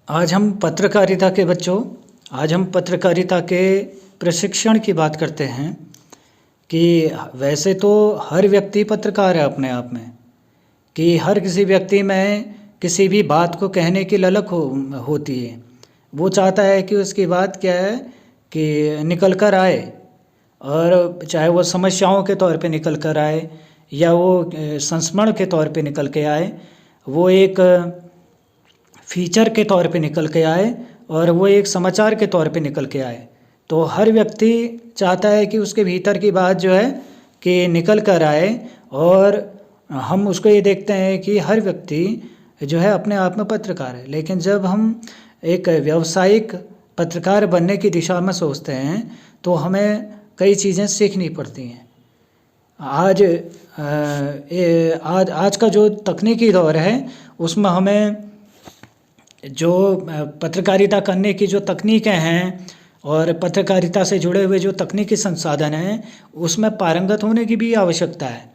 आज हम पत्रकारिता के बच्चों आज हम पत्रकारिता के प्रशिक्षण की बात करते हैं कि वैसे तो हर व्यक्ति पत्रकार है अपने आप में, कि हर किसी व्यक्ति में किसी भी बात को कहने की ललक होती है। वो चाहता है कि उसकी बात क्या है कि निकल कर आए, और चाहे वो समस्याओं के तौर पे निकल कर आए या वो संस्मरण के तौर पे निकल के आए, वो एक फीचर के तौर पे निकल के आए, और वो एक समाचार के तौर पे निकल के आए। तो हर व्यक्ति चाहता है कि उसके भीतर की बात जो है कि निकल कर आए, और हम उसको ये देखते हैं कि हर व्यक्ति जो है अपने आप में पत्रकार है। लेकिन जब हम एक व्यावसायिक पत्रकार बनने की दिशा में सोचते हैं तो हमें कई चीज़ें सीखनी पड़ती हैं। आज का जो तकनीकी दौर है उसमें हमें जो पत्रकारिता करने की जो तकनीकें हैं और पत्रकारिता से जुड़े हुए जो तकनीकी संसाधन हैं उसमें पारंगत होने की भी आवश्यकता है।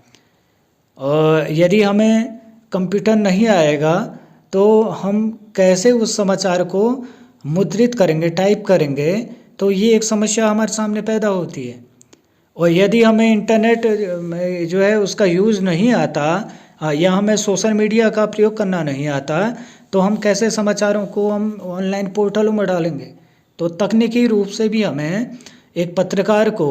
और यदि हमें कंप्यूटर नहीं आएगा तो हम कैसे उस समाचार को मुद्रित करेंगे, टाइप करेंगे, तो ये एक समस्या हमारे सामने पैदा होती है। और यदि हमें इंटरनेट जो है उसका यूज़ नहीं आता या हमें सोशल मीडिया का प्रयोग करना नहीं आता, तो हम कैसे समाचारों को हम ऑनलाइन पोर्टलों में डालेंगे। तो तकनीकी रूप से भी हमें एक पत्रकार को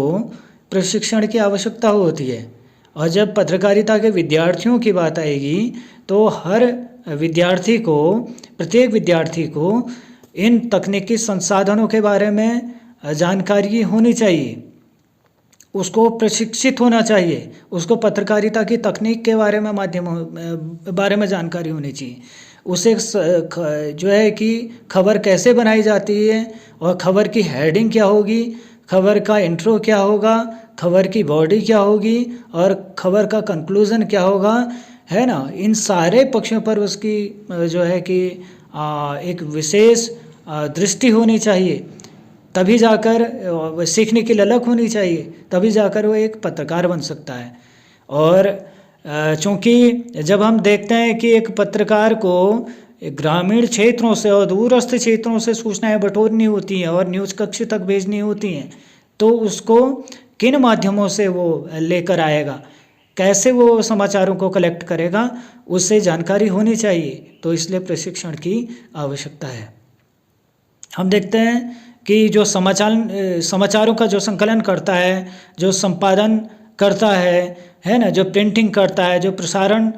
प्रशिक्षण की आवश्यकता होती है। और जब पत्रकारिता के विद्यार्थियों की बात आएगी तो हर विद्यार्थी को, प्रत्येक विद्यार्थी को इन तकनीकी संसाधनों के बारे में जानकारी होनी चाहिए, उसको प्रशिक्षित होना चाहिए, उसको पत्रकारिता की तकनीक के बारे में जानकारी होनी चाहिए। उसे जो है कि खबर कैसे बनाई जाती है, और खबर की हेडिंग क्या होगी, खबर का इंट्रो क्या होगा, खबर की बॉडी क्या होगी, और खबर का कंक्लूज़न क्या होगा, है ना। इन सारे पक्षों पर उसकी जो है कि एक विशेष दृष्टि होनी चाहिए, तभी जाकर सीखने की ललक होनी चाहिए, तभी जाकर वो एक पत्रकार बन सकता है। और चूँकि जब हम देखते हैं कि एक पत्रकार को ग्रामीण क्षेत्रों से और दूरस्थ क्षेत्रों से सूचनाएं बटोरनी होती हैं और न्यूज़ कक्ष तक भेजनी होती हैं, तो उसको किन माध्यमों से वो लेकर आएगा, कैसे वो समाचारों को कलेक्ट करेगा, उससे जानकारी होनी चाहिए। तो इसलिए प्रशिक्षण की आवश्यकता है। हम देखते हैं कि जो समाचारों का जो संकलन करता है, जो संपादन करता है ना, जो प्रिंटिंग करता है, जो प्रसारण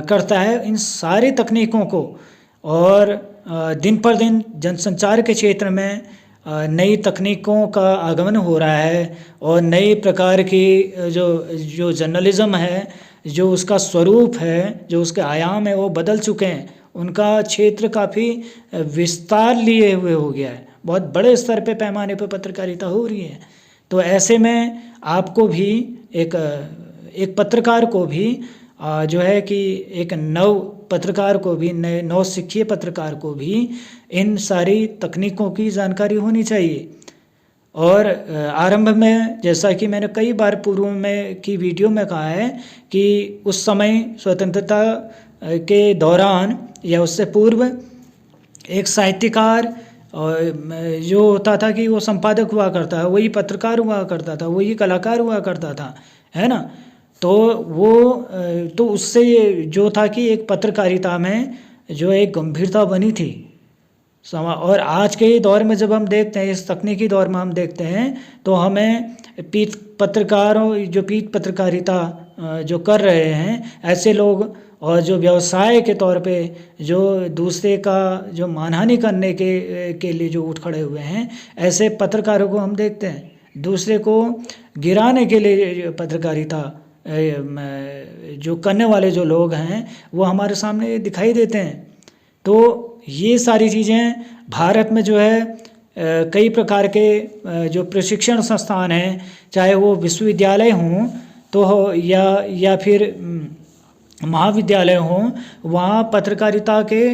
करता है, इन सारी तकनीकों को, और दिन पर दिन जनसंचार के क्षेत्र में नई तकनीकों का आगमन हो रहा है, और नई प्रकार की जो जर्नलिज्म है, जो उसका स्वरूप है, जो उसके आयाम है, वो बदल चुके हैं। उनका क्षेत्र काफ़ी विस्तार लिए हुए हो गया है, बहुत बड़े स्तर पे, पैमाने पर पत्रकारिता हो रही है। तो ऐसे में आपको भी एक पत्रकार को भी जो है कि एक नव पत्रकार को भी, नव शिक्षीय पत्रकार को भी इन सारी तकनीकों की जानकारी होनी चाहिए। और आरंभ में, जैसा कि मैंने कई बार पूर्व में की वीडियो में कहा है, कि उस समय स्वतंत्रता के दौरान या उससे पूर्व एक साहित्यकार जो होता था कि वो संपादक हुआ करता है, वही पत्रकार हुआ करता था, वही कलाकार हुआ करता था, है ना। तो उससे जो था कि एक पत्रकारिता में जो एक गंभीरता बनी थी और आज के दौर में जब हम देखते हैं, इस तकनीकी दौर में हम देखते हैं, तो हमें पीठ पत्रकारिता जो कर रहे हैं ऐसे लोग, और जो व्यवसाय के तौर पे जो दूसरे का जो मानहानि करने के लिए जो उठ खड़े हुए हैं, ऐसे पत्रकारों को हम देखते हैं। दूसरे को गिराने के लिए पत्रकारिता जो करने वाले जो लोग हैं वो हमारे सामने दिखाई देते हैं। तो ये सारी चीज़ें भारत में जो है कई प्रकार के जो प्रशिक्षण संस्थान हैं, चाहे वो विश्वविद्यालय हों तो या फिर महाविद्यालय हों, वहाँ पत्रकारिता के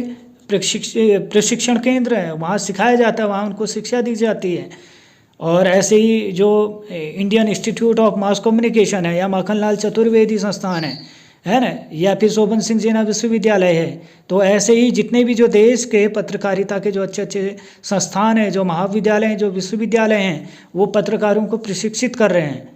प्रशिक्षण केंद्र हैं, वहाँ सिखाया जाता है, वहाँ उनको शिक्षा दी जाती है। और ऐसे ही जो Indian institute of mass communication है या माखनलाल चतुर्वेदी संस्थान है, है ना, या फिर शोभन सिंह जीना विश्वविद्यालय है। तो ऐसे ही जितने भी जो देश के पत्रकारिता के जो अच्छे अच्छे संस्थान हैं, जो महाविद्यालय हैं, जो विश्वविद्यालय हैं, वो पत्रकारों को प्रशिक्षित कर रहे हैं।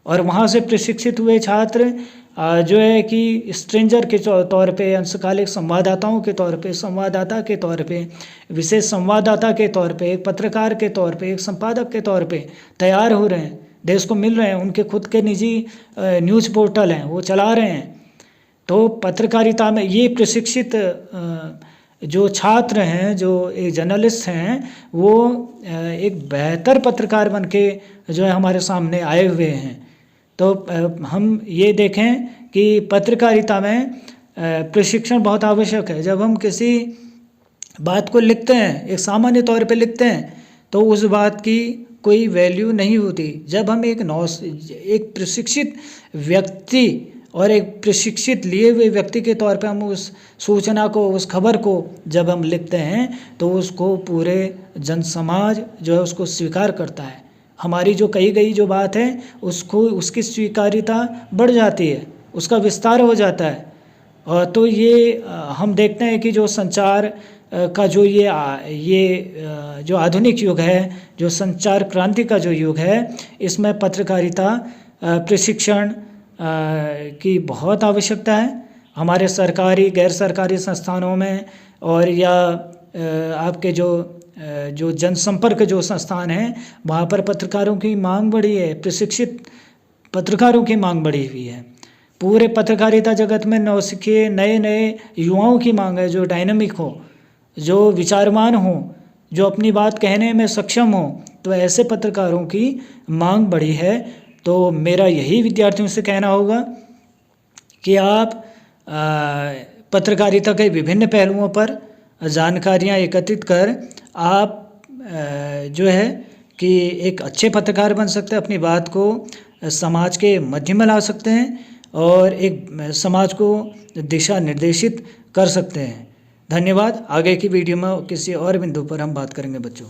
और वहाँ से प्रशिक्षित हुए छात्र जो है कि स्ट्रेंजर के तौर पे, अंशकालिक संवाददाताओं के तौर पे, संवाददाता के तौर पे, विशेष संवाददाता के तौर पे, एक पत्रकार के तौर पे, एक संपादक के तौर पे तैयार हो रहे हैं, देश को मिल रहे हैं। उनके खुद के निजी न्यूज़ पोर्टल हैं, वो चला रहे हैं। तो पत्रकारिता में ये प्रशिक्षित जो छात्र हैं, जो एक जर्नलिस्ट हैं, वो एक बेहतर पत्रकार बन के जो है हमारे सामने आए हुए हैं। तो हम ये देखें कि पत्रकारिता में प्रशिक्षण बहुत आवश्यक है। जब हम किसी बात को लिखते हैं, एक सामान्य तौर पे लिखते हैं, तो उस बात की कोई वैल्यू नहीं होती। जब हम एक प्रशिक्षित व्यक्ति और एक प्रशिक्षित लिए हुए व्यक्ति के तौर पे हम उस सूचना को, उस खबर को जब हम लिखते हैं, तो उसको पूरे जनसमाज जो है उसको स्वीकार करता है। हमारी जो कही गई जो बात है, उसको, उसकी स्वीकार्यता बढ़ जाती है, उसका विस्तार हो जाता है। और तो ये हम देखते हैं कि जो संचार का जो ये जो आधुनिक युग है, जो संचार क्रांति का जो युग है, इसमें पत्रकारिता प्रशिक्षण की बहुत आवश्यकता है। हमारे सरकारी, गैर सरकारी संस्थानों में, और या आपके जो जनसंपर्क जो संस्थान हैं, वहाँ पर पत्रकारों की मांग बढ़ी है, प्रशिक्षित पत्रकारों की मांग बढ़ी हुई है। पूरे पत्रकारिता जगत में नौसिखिए नए नए युवाओं की मांग है, जो डायनामिक हो, जो विचारवान हो, जो अपनी बात कहने में सक्षम हो। तो ऐसे पत्रकारों की मांग बढ़ी है। तो मेरा यही विद्यार्थियों से कहना होगा कि आप पत्रकारिता के विभिन्न पहलुओं पर जानकारियाँ एकत्रित कर आप जो है कि एक अच्छे पत्रकार बन सकते हैं, अपनी बात को समाज के मध्य में ला सकते हैं और एक समाज को दिशा निर्देशित कर सकते हैं। धन्यवाद। आगे की वीडियो में किसी और बिंदु पर हम बात करेंगे बच्चों।